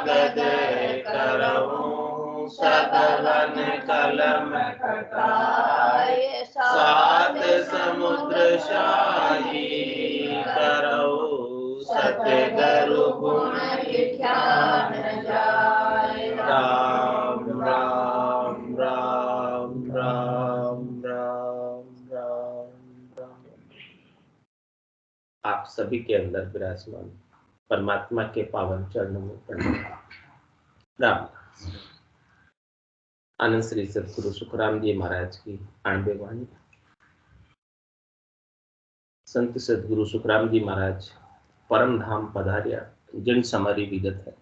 कागज करऊं सगवन कलम कटाए, सात समुद्र शाही करऊं सतगुरु गुण ध्यान जाए। राम राम राम राम राम राम राम। आप सभी के अंदर विराजमान परमात्मा के पावन चरणों में प्रणाम। राम। आनंद श्री सतगुरु सुखराम जी महाराज की 98 वाणी। संत सतगुरु सुखराम जी महाराज परम धाम पधारिया जिन समरी विगत है।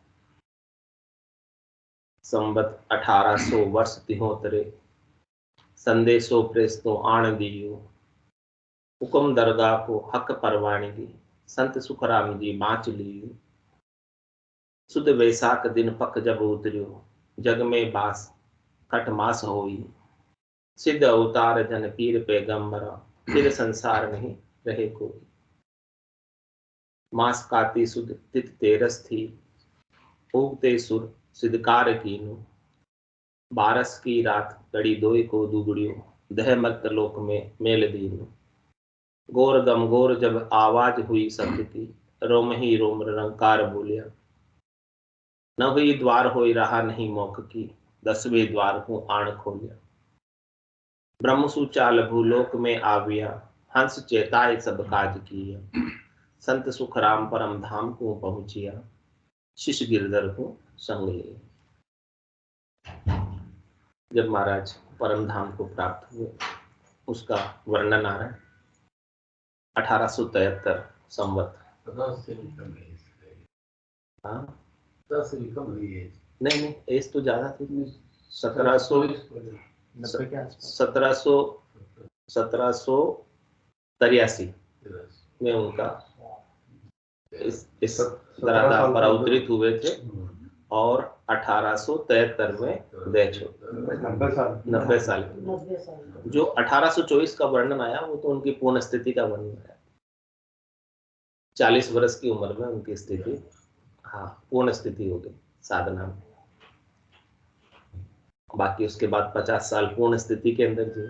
संवत 1800 वर्ष तिहोतरे संदेशो प्रेस्तो आण दियो, हुक्म दरगाह को हक परवाणी दी, संत सुखराम जी बाँच लियो। सुद वैसाख दिन पक जब उतरियो, जग में बास खट मास होई, सिद्ध अवतार जन पीर पैगंबरा, फिर संसार नहीं रहे कोई। मास काती सुद तिथ तेरस थी, उगते सुर सिद्धकार कीनु, बारस की रात कड़ी दोई को दुगड़ियो, दह मर्त लोक में मेल दीनु। गोर गम गोर जब आवाज हुई शब्द की, रोम ही रोम रंकार बोलिया। न हुई द्वार होई रहा नहीं मौक की, 10वें द्वार को आण खोलिया। ब्रह्मसु चाल भूलोक में आविया, हंस चेताए सब काज किया। संत सुखराम परम धाम को पहुंचिया, शिश गिरधर को संग लिया। जब महाराज परम धाम को प्राप्त हुए उसका वर्णन आ रहा है। 1873 संवत। हाँ नहीं एज तो ज्यादा थी। 1783 में उनका इस धराधाम पर अवतरित हुए थे और 1873 में डेथ हो 90 साल। जो 1824 का वर्णन आया वो तो उनकी पूर्ण स्थिति का वर्णन है। 40 वर्ष की उम्र में उनकी स्थिति पूर्ण स्थिति हो गई साधना में। बाकी उसके बाद 50 साल पूर्ण स्थिति के अंदर जी।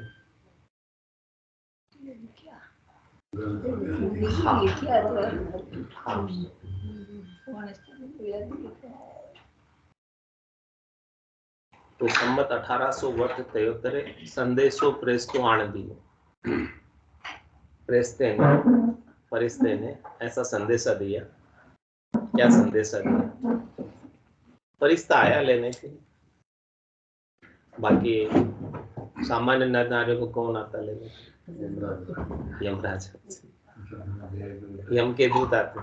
तो संवत 1800 वर्ष 73 संदेशो प्रेस्तो आण दियो। फरिश्ते ने ऐसा संदेशा दिया। क्या संदेशा दिया? फरिश्ता आया लेने के लिए। बाकी सामान्य नर नारियों को कौन आता लेने? यमराज। यम के दूत आते,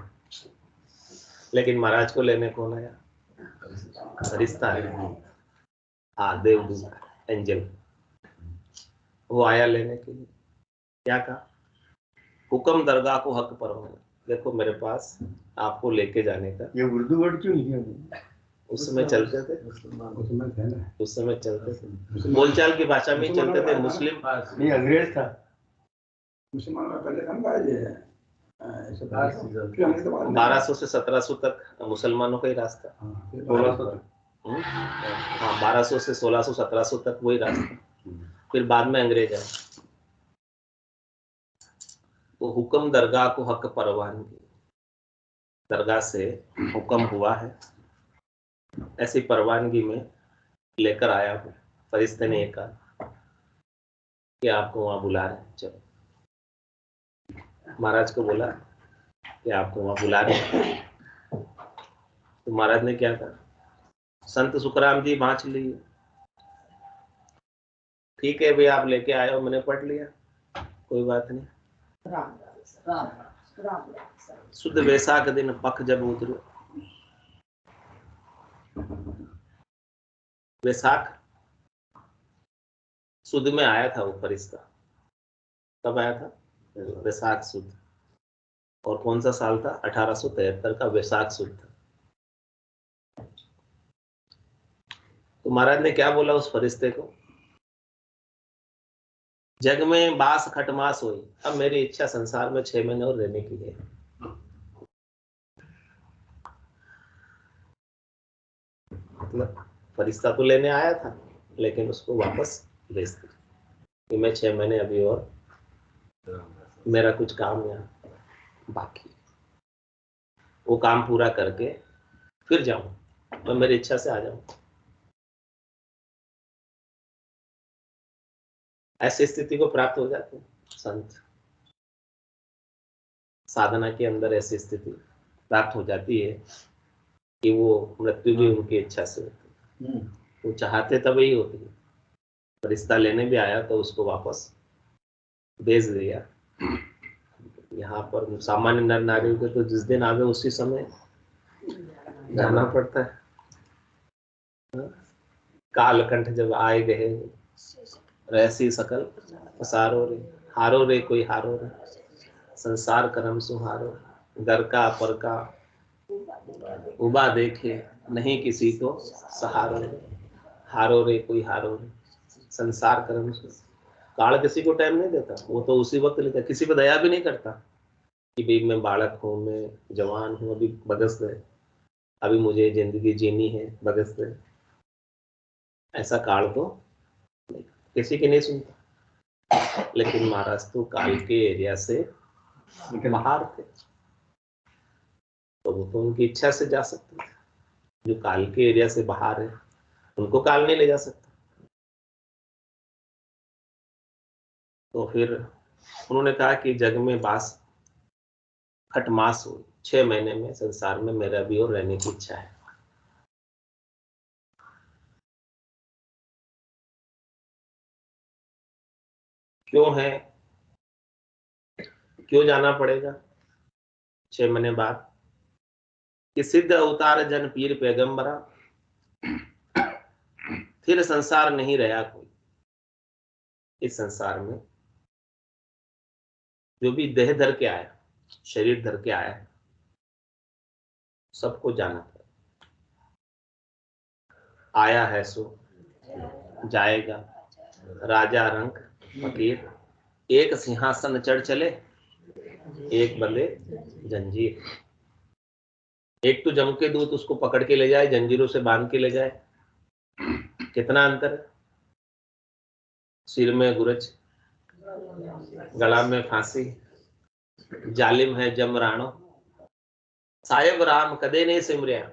लेकिन महाराज को लेने कौन आया? फरिश्ता आया। देवदूत, एंजल। वो आया लेने के लिए। क्या कहा? हुक्म दरगाह को हक परवाना। देखो मेरे पास आपको लेके जाने का। ये उर्दू वर्ड क्यों नहीं है? उस समय चलते थे। उस समय चलते थे, बोलचाल की भाषा में चलते थे। मुस्लिम नहीं, अंग्रेज था। मुसलमान पहले 1200 से 1700 तक मुसलमानों का ही रास्ता। 1200 से 1600 1700 तक वही रास्ता। फिर बाद में अंग्रेज आए। तो हुक्म दरगाह को हक परवानगी, दरगाह से हुक्म हुआ है ऐसी परवानगी में लेकर आया हूँ। फरिश्ते ने कहा कि आपको वहां बुला रहे हैं, चलो। महाराज को बोला कि आपको वहां बुला रहे हैं। तो महाराज ने क्या कहा? संत सुखराम जी बाँच लिए। ठीक है भाई, आप लेके आए हो, मैंने पढ़ लिया, कोई बात नहीं। शुद्ध वैसाख दिन पख जब उतरो। वैसाख सुद में आया था वो फरिश्ता। कब आया था? वैसाख सुद। और कौन सा साल था? 1873 का वैसाख सुद था। तो महाराज ने क्या बोला उस फरिश्ते को? जग में बास खटमास हुई, अब मेरी इच्छा संसार में 6 महीने और रहने की है। मतलब फरिश्ता तो लेने आया था लेकिन उसको वापस भेज दिया कि मैं 6 महीने अभी और मेरा कुछ काम यहाँ बाकी है। वो काम पूरा करके फिर जाऊं तो मेरी इच्छा से आ जाऊं। ऐसी स्थिति को प्राप्त हो जाते हैं संत। साधना के अंदर ऐसी स्थिति प्राप्त हो जाती है कि वो मृत्यु भी उनकी इच्छा से होती है। वो चाहते तभी होती है। रिश्ता लेने भी आया तो उसको वापस भेज दिया। यहाँ पर सामान्य नर नारियों के तो जिस दिन आवे उसी समय जाना पड़ता है। कालकंठ जब आए गए रहसी सकल पसारो रे, हारो रे कोई हारो रे, संसार करम सुहारो, घर का पर का उबा देखे नहीं किसी को सहारो रे, हारो रे कोई हारो रे, संसार करम सुहारो। काल किसी को टाइम नहीं देता, वो तो उसी वक्त लेता, किसी पे दया भी नहीं करता कि भाई मैं बालक हूँ, मैं जवान हूँ, अभी बगस दे, अभी मुझे जिंदगी जीनी है, बगस दे। ऐसा काल तो किसी की नहीं सुनता। लेकिन महाराज तो काल के एरिया से बाहर थे तो वो तो उनकी इच्छा से जा सकते थे। जो काल के एरिया से बाहर है उनको काल नहीं ले जा सकता। तो फिर उन्होंने कहा कि जग में बास खटमास हो, 6 महीने में संसार में मेरा भी और रहने की इच्छा है। क्यों है, क्यों जाना पड़ेगा 6 महीने बाद? कि सिद्ध अवतार जन पीर पैगंबरा, फिर संसार नहीं रहा कोई। इस संसार में जो भी देह धर के आया, शरीर धर के आया, सबको जाना पड़ेगा। आया है सो जाएगा, राजा रंक फकीर, एक सिंहासन चढ़ चले, एक बंदे जंजीर। एक तो जम के दूत उसको पकड़ के ले जाए, जंजीरों से बांध के ले जाए, कितना अंतर है। सिर में गुरज, गला में फांसी, जालिम है जम राणो, साहेब राम कदे नहीं सिमरिया।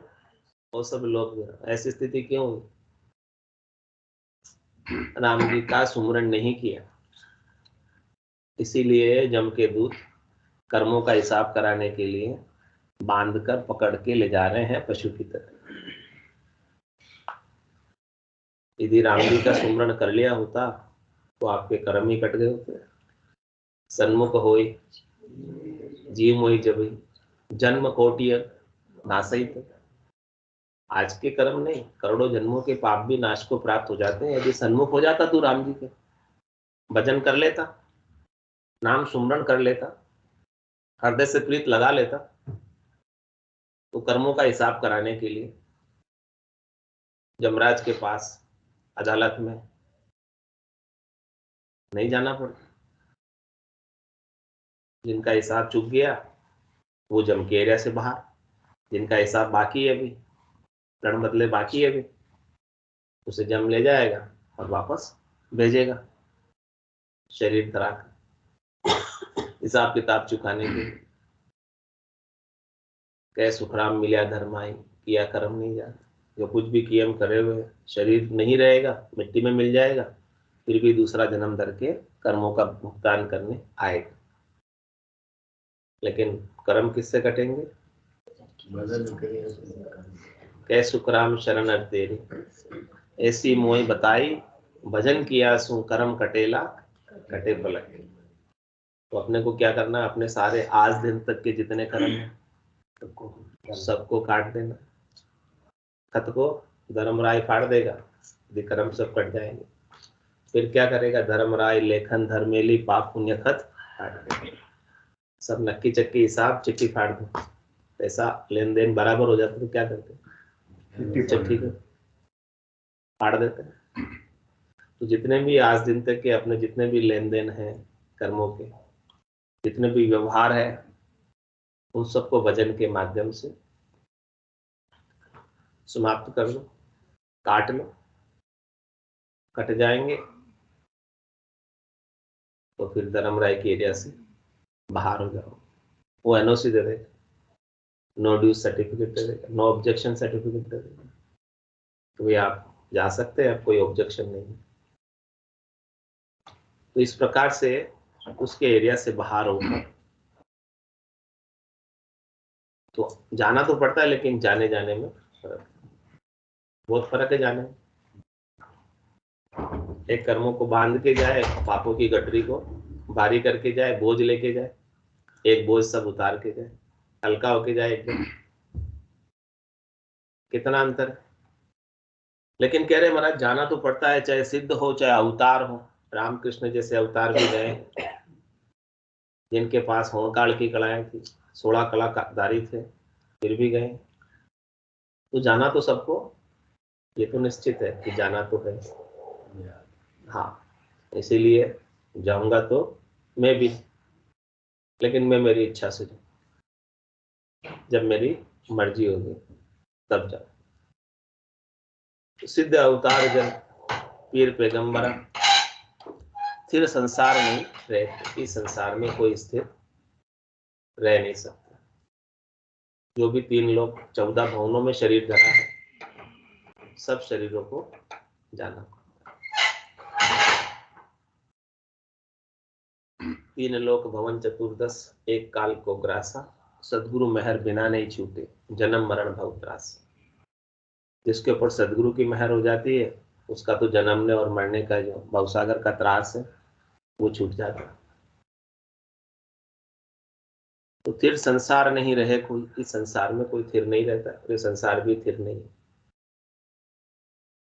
वो सब लोग, ऐसी स्थिति क्यों हुई? राम जी का सुमरन नहीं किया, इसीलिए जम के दूत कर्मों का हिसाब कराने के लिए बांधकर पकड़ के ले जा रहे हैं पशु की तरह। यदि राम जी का सुमरन कर लिया होता तो आपके कर्म ही कट गए होते। सन्मुख होई जीव मोहि जबई, जन्म कोटि नासई। तो आज के कर्म नहीं, करोड़ों जन्मों के पाप भी नाश को प्राप्त हो जाते हैं। यदि सन्मुख हो जाता तू राम जी के, भजन कर लेता, नाम सुमरन कर लेता, हृदय से प्रीत लगा लेता, तो कर्मों का हिसाब कराने के लिए जमराज के पास अदालत में नहीं जाना पड़ता। जिनका हिसाब चुक गया वो जम के एरिया से बाहर, जिनका हिसाब बाकी है अभी, रण बदले बाकी है अभी, उसे जम ले जाएगा और वापस भेजेगा शरीर धरा कर हिसाब किताब चुकाने के लिए। कह सुखराम मिला धर्माई, किया कर्म नहीं जाता। जो कुछ भी कियम करे हुए शरीर नहीं रहेगा, मिट्टी में मिल जाएगा, फिर भी दूसरा जन्म धर के कर्मों का भुगतान करने आएगा। लेकिन कर्म किससे कटेंगे? कह सुखराम शरण अर तेरी, ऐसी मोई बताई, भजन किया सु कर्म कटेला, कटे पलक। तो अपने को क्या करना है? अपने सारे आज दिन तक के जितने कर्म हैं सबको काट देना। खत को धर्मराय फाड़ देगा, कर्म सब कट जाएंगे। फिर क्या करेगा? धर्मराय लेखन धर्मेली पाप पुण्य खत फाड़ देगा। सब नक्की चक्की हिसाब चिट्ठी फाड़ दो। पैसा लेन देन बराबर हो जाता तो क्या करते? चिट्ठी को फाड़ देते हैं। तो जितने भी आज दिन तक के अपने जितने भी लेन देन हैं कर्मों के, जितने भी व्यवहार है, उन सबको भजन के माध्यम से समाप्त कर लो। काट लो, कट जाएंगे तो फिर धर्मराय के एरिया से बाहर हो जाओ। वो एनओसी दे देगा, नो ड्यूज सर्टिफिकेट दे देगा, नो ऑब्जेक्शन सर्टिफिकेट दे देगा, तो ये आप जा सकते हैं, आप कोई ऑब्जेक्शन नहीं। तो इस प्रकार से उसके एरिया से बाहर होकर तो जाना तो पड़ता है, लेकिन जाने जाने में फर्क है, बहुत फर्क है जाने में। एक कर्मों को बांध के जाए, पापों की गठरी को भारी करके जाए, बोझ लेके जाए, एक बोझ सब उतार के जाए, हल्का होके जाए एकदम, कितना अंतर है। लेकिन कह रहे महाराज जाना तो पड़ता है, चाहे सिद्ध हो चाहे अवतार हो। रामकृष्ण जैसे अवतार भी गए, जिनके पास होंकाल की कलाएं थी, 16 कलाधारी थे, फिर भी गए। तो जाना तो सबको, ये तो निश्चित है कि जाना तो है। हाँ, इसीलिए जाऊंगा तो मैं भी, लेकिन मैं मेरी इच्छा से जाऊं, जब मेरी मर्जी होगी तब जाऊं। सिद्ध अवतार जन पीर पैगंबरा स्थिर संसार नहीं रहते, इस संसार में कोई स्थिर रह नहीं सकता। जो भी 3 लोग 14 भवनों में शरीर धरा है, सब शरीरों को जाना। 3 लोक भवन चतुर्दश, एक काल को ग्रासा, सदगुरु मेहर बिना नहीं छूटे, जन्म मरण भव त्रास। जिसके ऊपर सदगुरु की मेहर हो जाती है, उसका तो जन्मने और मरने का जो भवसागर का त्रास है वो छूट जाता है। तो फिर संसार नहीं रहे कोई, इस संसार में कोई थिर नहीं रहता, तो ये संसार भी थिर नहीं है।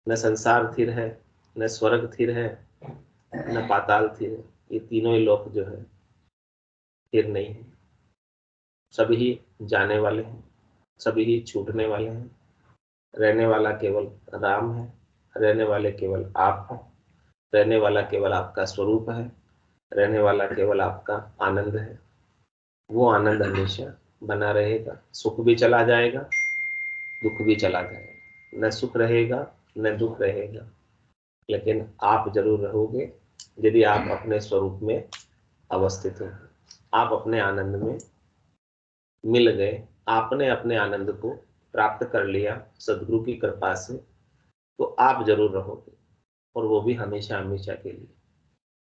न संसार थिर है, न स्वर्ग थिर है, न पाताल थिर है। ये तीनों ही लोक जो है थिर नहीं है, सभी जाने वाले हैं, सभी छूटने वाले हैं। रहने वाला केवल राम है, रहने वाले केवल आप हैं, रहने वाला केवल आपका स्वरूप है, रहने वाला केवल आपका आनंद है। वो आनंद हमेशा बना रहेगा, सुख भी चला जाएगा, दुख भी चला जाएगा, न सुख रहेगा न दुख रहेगा, लेकिन आप जरूर रहोगे यदि आप अपने स्वरूप में अवस्थित हो। आप अपने आनंद में मिल गए, आपने अपने आनंद को प्राप्त कर लिया सदगुरु की कृपा से, तो आप जरूर रहोगे, और वो भी हमेशा हमेशा के लिए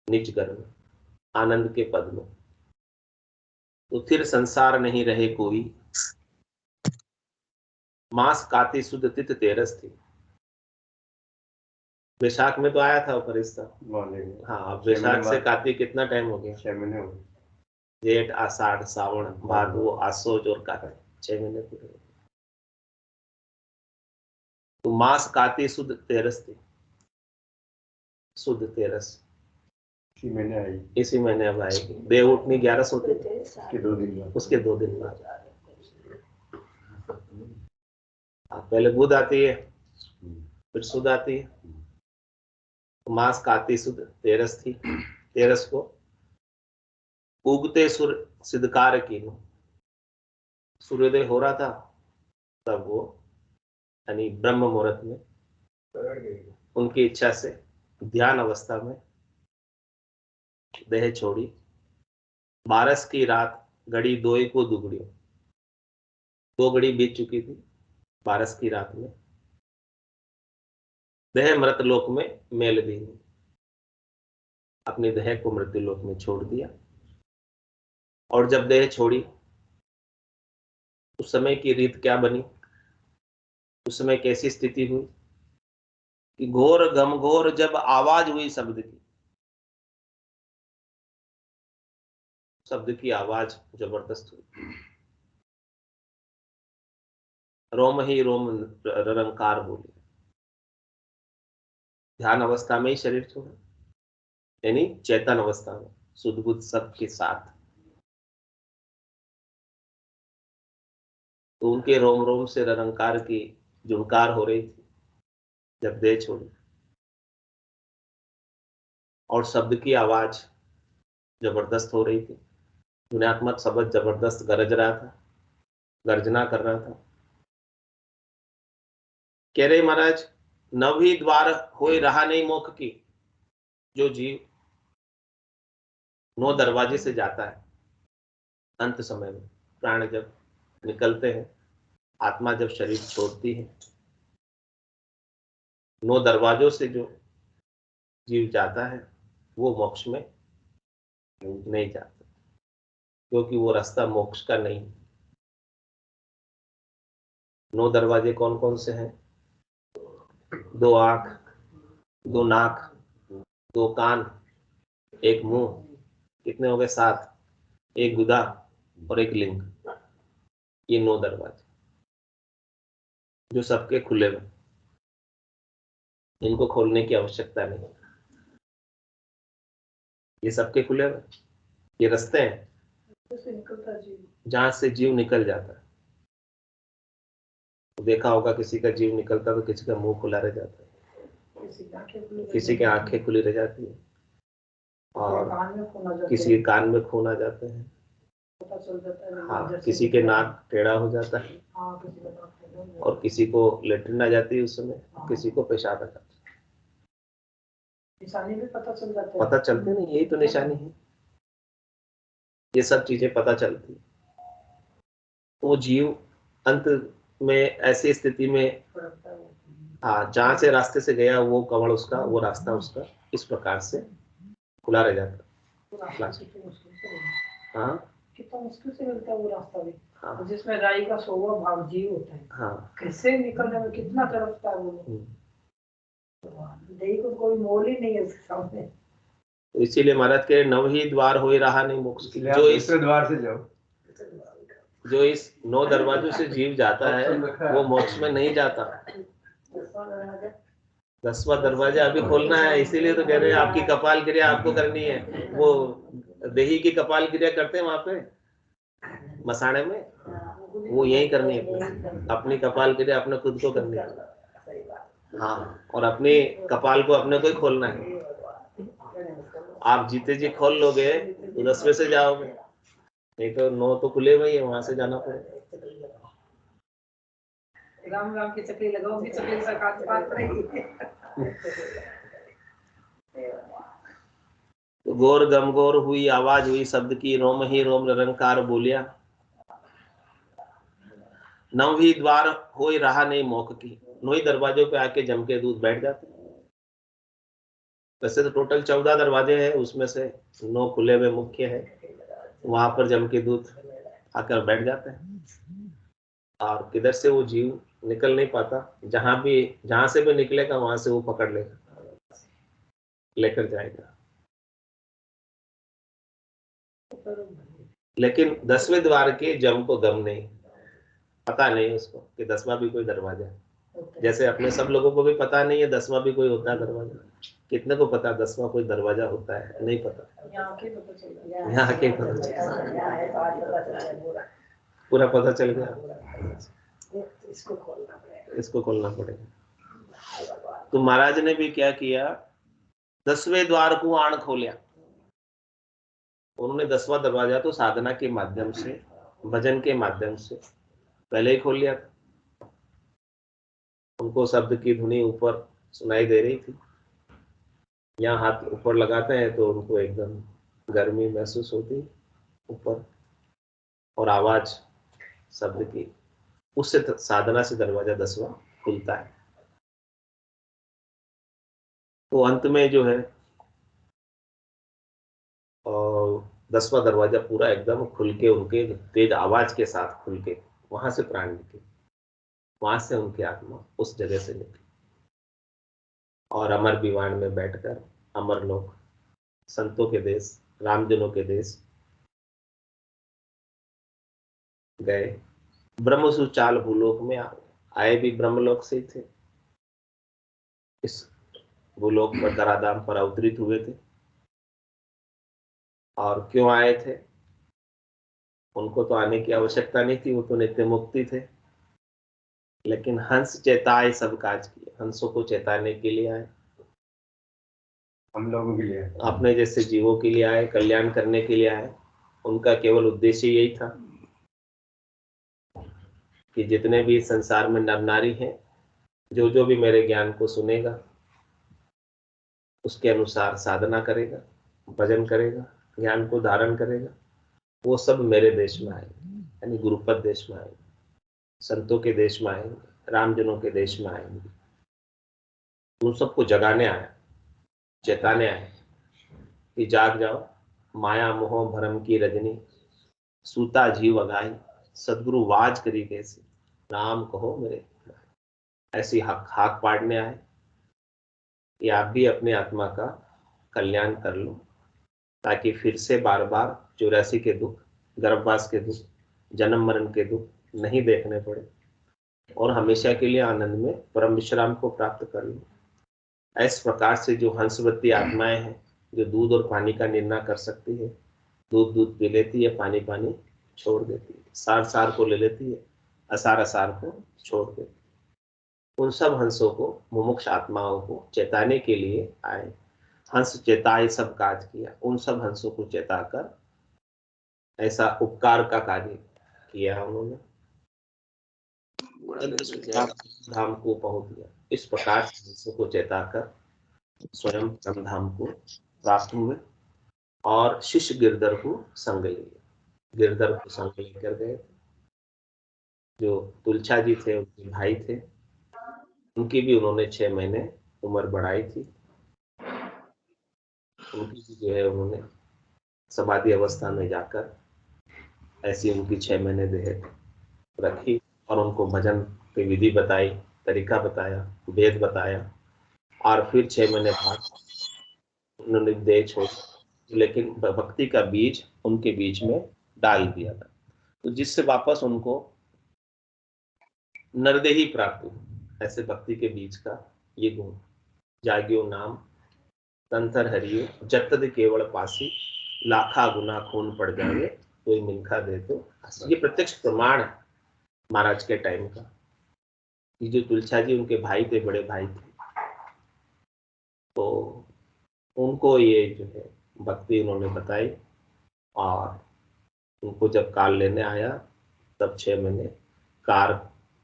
निज घर में, आनंद के पद में। तो फिर संसार नहीं रहे कोई, मास काती शुद्ध तिथ तेरस थी। वैशाख में तो आया था वो फरिश्ता। हाँ, अब वैशाख से कार्तिक कितना टाइम हो गया? 6 महीने हो गए। जेठ आषाढ़ सावन भादो आसोज और कार्तिक, 6 महीने पूरे हो गए। तो मास काती शुद्ध तेरस थी, शुद्ध तेरस इसी महीने आई, इसी महीने अब आएगी। देव उठनी 11 होती है, उसके 2 दिन बाद, उसके 2 दिन बाद। पहले बुध आती है, फिर सुध आती है। तो मास काती शुद्ध तेरस थी। तेरस को उगते सुर सिद्धकार कीनो, सूर्योदय हो रहा था तब वो, यानी ब्रह्म मुहूर्त में, उनकी इच्छा से ध्यान अवस्था में देह छोड़ी। 12 की रात घड़ी 2 को दुगड़ियों, 2 घड़ी बीत चुकी थी 12 की रात में। देह मृत लोक में मेल दी, अपनी देह को मृत्यु लोक में छोड़ दिया। और जब देह छोड़ी, उस समय की रीत क्या बनी, उस समय कैसी स्थिति हुई कि घोर घमघोर जब आवाज हुई शब्द की, शब्द की आवाज जबरदस्त हुई, रोम ही रोम ररंकार बोले। ध्यान अवस्था में ही शरीर छोड़ा, यानी चेतन अवस्था में सुध बुध सब के साथ। तो उनके रोम रोम से ररंकार की झुनकार हो रही थी जब देह छोड़ी, और शब्द की आवाज जबरदस्त हो रही थी। ध्वन्यात्मक शब्द जबरदस्त गरज रहा था, गर्जना कर रहा था। कह रहे महाराज नव ही द्वार होए रहा नहीं मोक्ष की। जो जीव 9 दरवाजे से जाता है, अंत समय में प्राण जब निकलते हैं, आत्मा जब शरीर छोड़ती है, 9 दरवाजों से जो जीव जाता है वो मोक्ष में नहीं जाता, क्योंकि वो रास्ता मोक्ष का नहीं। 9 दरवाजे कौन कौन से हैं? 2 आंख, 2 नाक, 2 कान, 1 मुंह, कितने हो गए? 7, 1 गुदा और 1 लिंग। ये 9 दरवाजे जो सबके खुले हुए, इनको खोलने की आवश्यकता नहीं। ये सबके खुले हुए, ये रास्ते हैं जहां से जीव निकल जाता है। तो देखा होगा किसी का जीव निकलता तो किसी का मुंह खुला रह जाता है, किसी की आंखें खुली रह जाती है, और किसी के कान में खून आ जाते हैं। हाँ, किसी के नाक टेढ़ा हो जाता है, और किसी को लेटरिन आ जाती है उस समय, किसी को पेशाब आ जाता है। निशानी भी पता चल जाता है। पता चलते नहीं, यही तो निशानी है। ये सब चीजें पता चलती। तो जीव अंत में ऐसी स्थिति में, हाँ, जहां से रास्ते से गया वो कवड़ उसका, वो रास्ता उसका इस प्रकार से खुला रह जाता। हाँ, कितना मुश्किल से मिलता है वो रास्ता भी। हाँ, जिसमें राई का 100वां भाग जीव होता है। हाँ, कैसे निकलने में कितना तड़पता है वो। देही को कोई मोल ही नहीं है उसके सामने। तो इसीलिए महाराज के नव ही द्वार हो ही रहा नहीं मोक्ष की। जो इस द्वार से जाओ, जो इस 9 दरवाजों से जीव जाता है वो मोक्ष में नहीं जाता। 10वां दरवाजा अभी खोलना है, इसीलिए तो कह रहे हैं आपकी कपाल क्रिया आपको करनी है। वो देही की कपाल क्रिया करते हैं वहां पे मसाणे में, वो यही करनी है। अपनी कपाल क्रिया अपने खुद को करनी है। हाँ, और अपने कपाल को अपने को ही खोलना है। आप जीते जी खोल लोगे तो 10वें से जाओगे, नहीं तो 9 तो खुले हुए ही है, वहां से जाना पड़ेगा। राम राम की चकली लगाओगी, चकली से काट पात पड़ेगी। तो गौर गमगौर हुई आवाज हुई शब्द की, रोम ही रोम निरंकार बोलिया। नव ही द्वार हो रहा नहीं मोक्ष की। 9 ही दरवाजों पे आके जम के दूत बैठ जाते हैं। वैसे तो टोटल 14 दरवाजे हैं, उसमें से 9 खुले हुए मुख्य है, वहां पर जम के दूत आकर बैठ जाते हैं। और किधर से वो जीव निकल नहीं पाता, जहां से भी निकलेगा वहां से वो पकड़ लेगा, लेकर जाएगा। लेकिन 10वें द्वार के जम को दम नहीं, पता नहीं उसको कि 10वां भी कोई दरवाजा है। जैसे अपने सब लोगों को भी पता नहीं है 10वां भी कोई होता है दरवाजा। कितने को पता 10वां कोई दरवाजा होता है? नहीं पता। यहाँ के पता चल पूरा पता चल गया। इसको खोलना पड़ेगा। तो महाराज ने भी क्या किया, 10वें द्वार को आण खोलिया। उन्होंने 10वां दरवाजा तो साधना के माध्यम से, भजन के माध्यम से पहले ही खोल लिया था। उनको शब्द की धुनी ऊपर सुनाई दे रही थी। यहाँ हाथ ऊपर लगाते हैं तो उनको एकदम गर्मी महसूस होती ऊपर, और आवाज शब्द की, उससे साधना से दरवाजा 10वां खुलता है। तो अंत में जो है और 10वां दरवाजा पूरा एकदम खुल के, उनके तेज आवाज के साथ खुल के वहां से प्राण निकले, वहां से उनकी आत्मा उस जगह से निकली और अमर विमान में बैठकर अमर लोक, संतों के देश, रामजनों के देश गए। ब्रह्मसुचाल भूलोक में आए भी ब्रह्मलोक से ही थे। इस भूलोक पर धराधाम पर अवतरित हुए थे। और क्यों आए थे? उनको तो आने की आवश्यकता नहीं थी, वो तो नित्य मुक्ति थे। लेकिन हंस चेताए सब काज किए, हंसों को चेताने के लिए आए, हम लोगों के लिए, अपने जैसे जीवों के लिए आए, कल्याण करने के लिए आए। उनका केवल उद्देश्य यही था कि जितने भी संसार में नर नारी हैं जो जो भी मेरे ज्ञान को सुनेगा उसके अनुसार साधना करेगा, भजन करेगा, ज्ञान को धारण करेगा, वो सब मेरे देश में आएंगे, यानी गुरुपद देश में आएंगे, संतों के देश में आएंगे, रामजनों के देश में आएंगे। उन सबको जगाने आया, चेताने आया कि जाग जाओ, माया मोह भरम की रजनी, सूता जीव अगाई, सदगुरु वाज करी कैसे, नाम कहो मेरे। ऐसी हाक पाड़ने आए कि आप भी अपने आत्मा का कल्याण कर लो, ताकि फिर से बार बार 84 के दुख, गर्भवास के दुख, जन्म मरण के दुख नहीं देखने पड़े और हमेशा के लिए आनंद में परम विश्राम को प्राप्त कर लो। इस प्रकार से जो हंसवती आत्माएं हैं, जो दूध और पानी का निर्णय कर सकती है, दूध दूध पी लेती है, पानी पानी छोड़ देती है, सार सार को ले लेती है, असार असार को छोड़ देती है, उन सब हंसों को, मुमुक्ष आत्माओं को चेताने के लिए आए। हंस चेताए सब काज किया, उन सब हंसों को चेताकर ऐसा उपकार का कार्य किया उन्होंने, धाम को पहुंच दिया। इस प्रकार से हंसों को चेताकर स्वयं परमधाम को प्राप्त हुए और शिष्य गिरधर को संग ले लिया। गिरधर को संग लेकर गए। जो तुलछा जी थे उनके भाई थे, उनकी भी उन्होंने 6 महीने उम्र बढ़ाई थी। उनकी भी जो है उन्होंने समाधि अवस्था में जाकर ऐसी उनकी 6 महीने देह रखी और उनको भजन की विधि बताई, तरीका बताया, वेद बताया और फिर 6 महीने बाद उन्होंने देह छोड़, लेकिन भक्ति का बीज उनके बीच में डाल दिया था, तो जिससे वापस उनको नरदेही प्राप्त हुई। ऐसे भक्ति के बीज का ये गुण, जाग्यो नाम तंतर हरियो जतद केवल पासी, लाखा गुना खून पड़ जावे कोई मिनखा दे तो। ये प्रत्यक्ष प्रमाण है महाराज के टाइम का। ये जो तुलछा जी उनके भाई थे, बड़े भाई थे, तो उनको ये जो है भक्ति उन्होंने बताई और उनको जब कार लेने आया तब 6 महीने कार,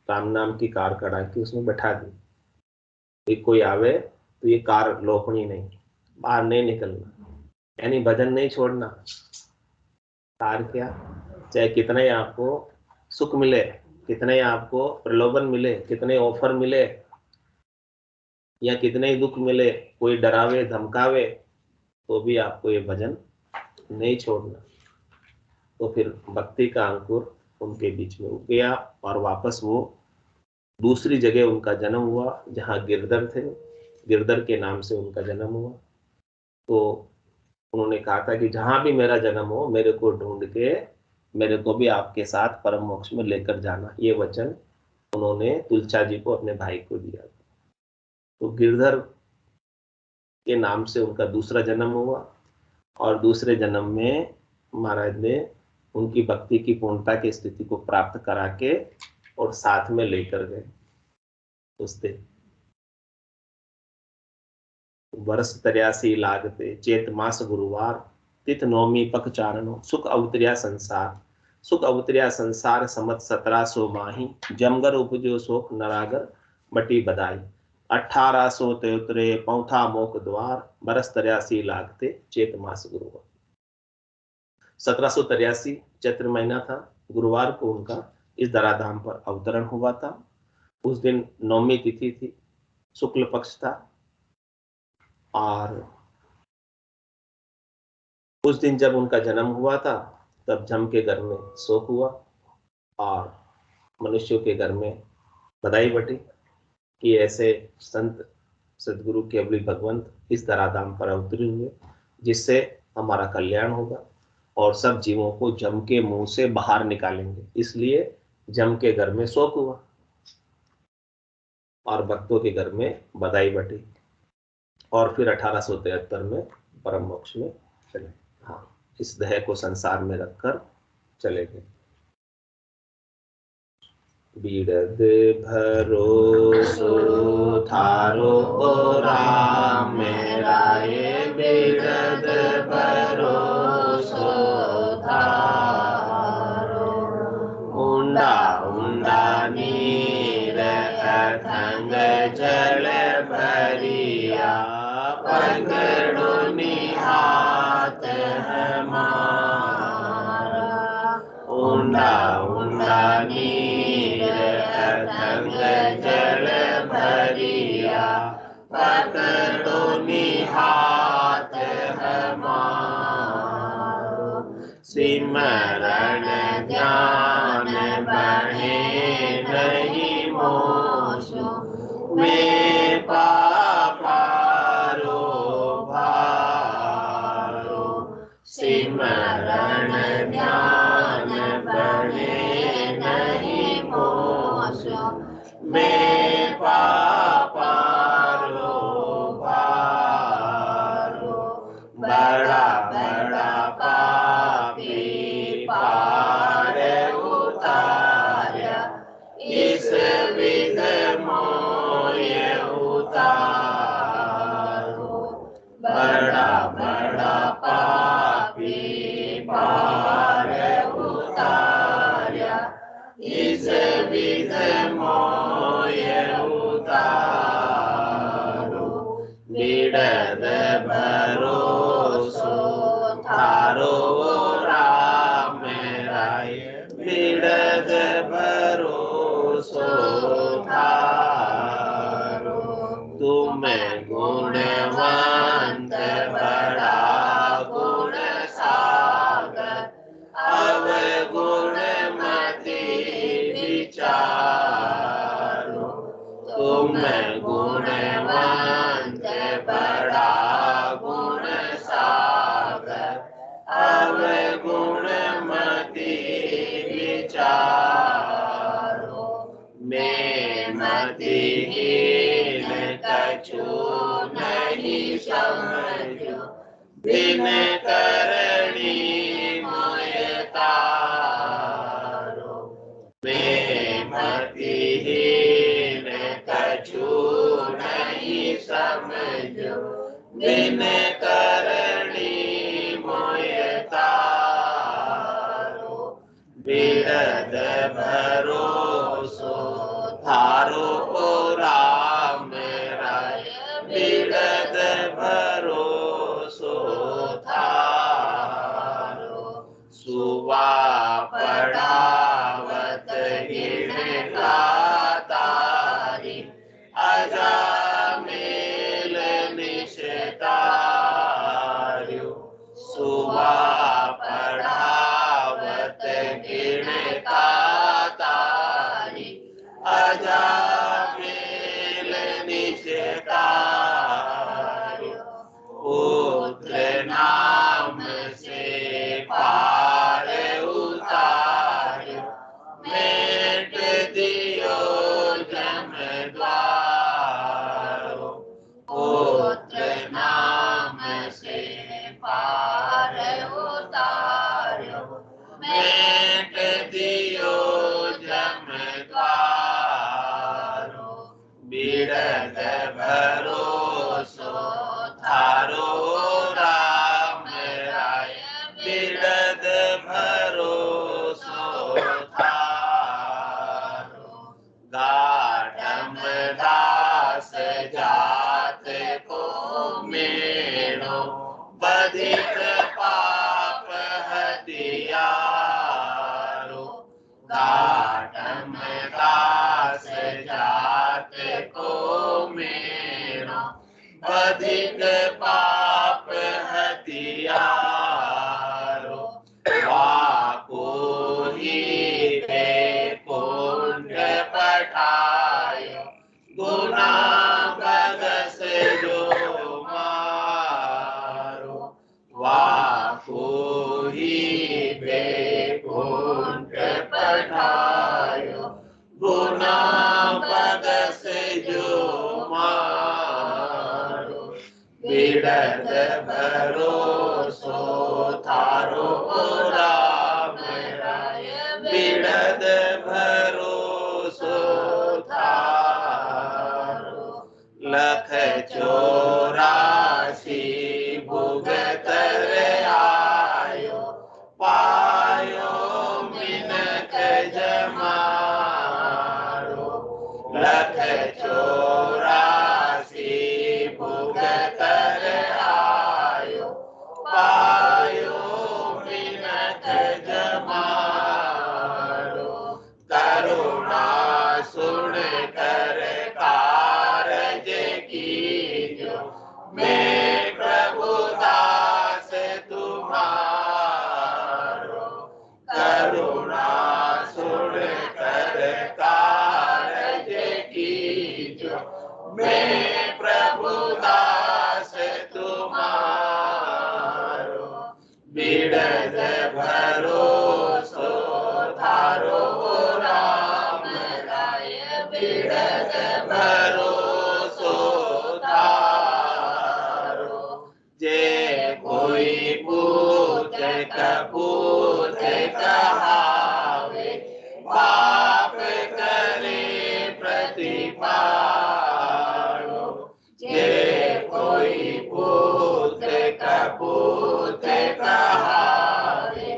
राम नाम की कार करा के उसमें बैठा दी। कोई आवे तो ये कार लोकनी नहीं, बाहर नहीं निकलना, यानी भजन नहीं छोड़ना। कार क्या, चाहे कितने ही आपको सुख मिले, कितने ही आपको प्रलोभन मिले, कितने ऑफर मिले या कितने ही दुख मिले, कोई डरावे धमकावे, तो भी आपको ये भजन नहीं छोड़ना। तो फिर भक्ति का अंकुर उनके बीच में उग गया और वापस वो दूसरी जगह उनका जन्म हुआ जहाँ गिरधर थे, गिरधर के नाम से उनका जन्म हुआ। तो उन्होंने कहा था कि जहां भी मेरा जन्म हो मेरे को ढूंढ के मेरे को भी आपके साथ परम मोक्ष में लेकर जाना। ये वचन उन्होंने तुलछा जी को, अपने भाई को दिया। तो गिरधर के नाम से उनका दूसरा जन्म हुआ और दूसरे जन्म में महाराज ने उनकी भक्ति की पूर्णता की स्थिति को प्राप्त करा के और साथ में लेकर गए। उससे वर्ष 83 लागते चेत मास गुरुवार, तिथ नौमी पख चारणो, सुख अवतरिया संसार, सुख अवतरिया संसार समत 1700 माही, जमगर उपजो शोक नरागर बटी बदाई, 1873 पौथा मोक द्वार, बरस 83 लागते चेत मास गुरुवार। 1783 चैत्र महीना था, गुरुवार को उनका इस धराधाम पर अवतरण हुआ था। उस दिन नौमी तिथि थी, शुक्ल पक्ष था और उस दिन जब उनका जन्म हुआ था तब जम के घर में शोक हुआ और मनुष्यों के घर में बधाई बटी कि ऐसे संत सदगुरु केवली भगवंत इस धराधाम पर अवतरे हुए, जिससे हमारा कल्याण होगा और सब जीवों को जम के मुंह से बाहर निकालेंगे। इसलिए जम के घर में शोक हुआ और भक्तों के घर में बधाई बटी और फिर 1873 में परम मोक्ष में चले। हाँ, इस देह को संसार में रखकर चले गए। बिरद भरोसो थारो राम मेरा, ये बिरद भरोसो थारो, ऊंडा ऊंडा नीर अथंग जल भरिया पकड़ो निहात हमारा ऊंडा ऊंडा नीर अथक जल भरिया पकड़ो निहात हमारो सिमरण ध्यान बने नहीं मोसो में पापारो भारो सिमरण ध्यान बने नहीं मोसो में पापारो भारो बड़ा बड़ा पापी पार उतारा इस विध मोय उतारो बड़ा बड़ा पापी पार उतारा इस विध मोय उतारो बिड़द भरोसो थारो राम राय बिड़द भरोसो थारो तुम गुणवंत बड़ा गुण सागर अवगुण मति विचारो तुम गुणवंत बड़ा गुण सागर अवगुण मति विचारो मैं मतिहीन कछु नहीं समझो बिन करणी मोय तारो मैं मतिहीन कछु नहीं समझो बिन करणी मोय तारो बिरद भरोसो थारो राम राय बिरद भरोसो थारो सुवा पढ़ावत गिण गातारी अजामेल निशतार्यो सुवा पढ़ावत गिण गातारी अजामेल निशतार्यो पुत्र नाम से पार उतार्यो मेट दियो जम द्वारो पुत्र नाम से पार उतार्यो मेट दियो जम द्वारो बिड़द भरोसो थारो राम राय बिड़द भरोसो थारो गाढ़म दास जात को मेणो बधिक पाप हथियारो गाढ़म दास जात को मेणो बधिक पाप हथियारो वाको ही कुंड पठायो गुना बगस जो मारो वाको ही कुंड पठायो गुना बगस जो मारो बिड़द भरोसो थारो राम राय बिड़द भरोसो थारो लख 84 भुगत आयो पायो मिनक जमारो लख 84 कीजो। मैं प्रभु दास तुम्हारो, करुणा सुन कर कारज कीजो। मैं प्रभु दास तुम्हारो, बिरध भरोसो थारो राम राय। बिरध भरोसो थारो, जे कोई पूछे कपूछे कहावे। पाप करे प्रतिपालो, जे कोई पूछे कपूछे कहावे।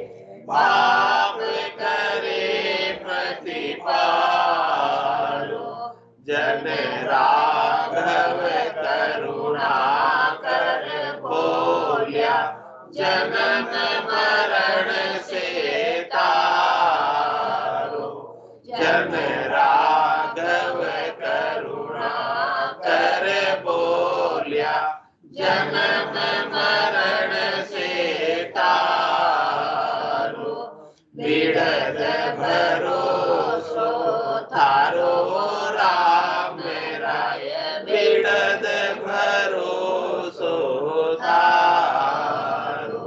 पाप करे प्रतिपालो, जन राघव करुणा कर बोलिया। जन्म मरण से तारो, जन राघव करुणा कर बोलिया। जन्म मरण से तारो, बिरध भरोसो थारो राम राय। बिरध भरोसो थारो,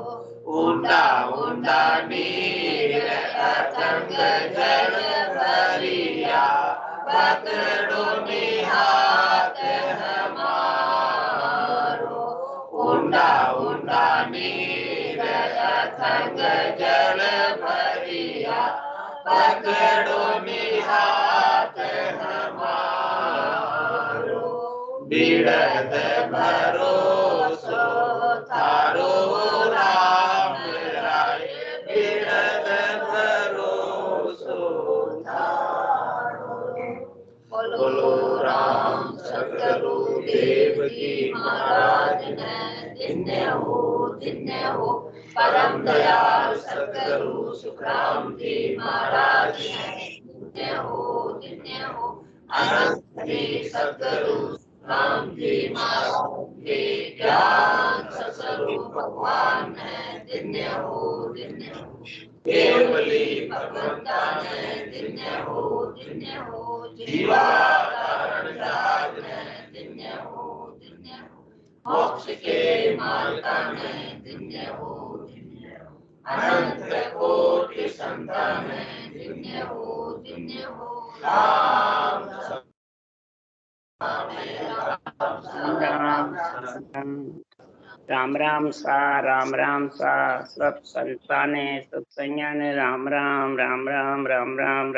ऊंडा ऊंडा नीर अथंग जल भरिया। पकड़ो निहाथ हमारो, ऊंडा ऊंडा नीर अथंग जल भरिया। पकड़ो निहाथ हमारो, बिरध भरोसो थारो राम राय। बिरध भरोसो थारो। बोलो राम सतगुरु देव की महाराज ने। धन्य हो परम दयाल सतगुरु सुखराम जी महाराज ने। धन्य हो अनंत श्री सतगुरु राम जी महाराज के ज्ञान स्वरूप भगवान ने। धन्य हो केवली भगवंता ने। धन्य हो जीवाधारण जाग ने। धन्य हो मोक्ष के मार्गा ने। धन्य हो अनंत कोटि संतान ने। धन्य हो राम राम राम सा सब संताने सब संज्ञा ने राम राम राम राम राम राम राम।